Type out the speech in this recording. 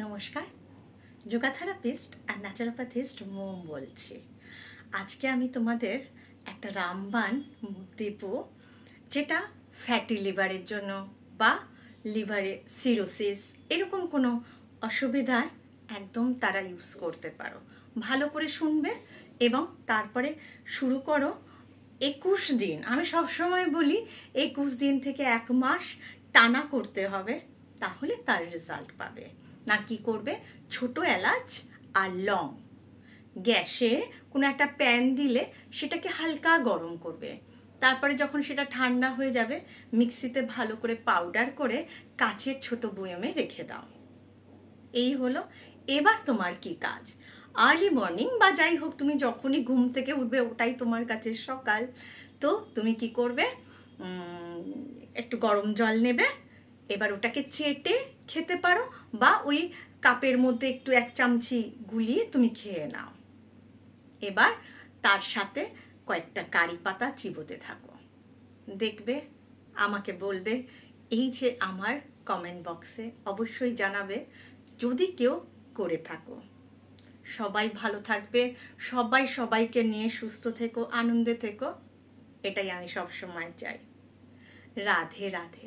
নমস্কার, যোগা থেরাপিস্ট আর ন্যাচারোপ্যাথিস্ট মোম বলছি। আজকে আমি তোমাদের একটা রামবান দেব, যেটা ফ্যাটি লিভারের জন্য বা লিভারে সিরোসিস এরকম কোনো অসুবিধায় একদম তারা ইউজ করতে পারো। ভালো করে শুনবে এবং তারপরে শুরু করো 21 দিন। আমি সবসময় বলি 21 দিন থেকে 1 মাস টানা করতে হবে, তাহলে তার রেজাল্ট পাবে। না কি করবে, ছোট এলাচ আর লং গ্যাসে কোনো একটা প্যান দিলে সেটাকে হালকা গরম করবে। তারপরে যখন সেটা ঠান্ডা হয়ে যাবে, মিক্সিতে ভালো করে পাউডার করে কাচের ছোট বয়মে রেখে দাও। এই হলো। এবার তোমার কি কাজ, আর্লি মর্নিং বা যাই হোক, তুমি যখনই ঘুম থেকে উঠবে ওটাই তোমার কাছে সকাল। তো তুমি কি করবে, একটু গরম জল নেবে, এবার ওটাকে চেটে খেতে পারো বা ওই কাপের মধ্যে একটু 1 চামচি গুলিয়ে তুমি খেয়ে নাও। এবার তার সাথে কয়েকটা কারি পাতা চিবোতে থাকো, দেখবে, আমাকে বলবে। এই যে আমার কমেন্ট বক্সে অবশ্যই জানাবে যদি কেউ করে থাকো। সবাই ভালো থাকবে, সবাই সবাইকে নিয়ে সুস্থ থেকো, আনন্দে থেকো, এটাই আমি সবসময় চাই। রাধে রাধে।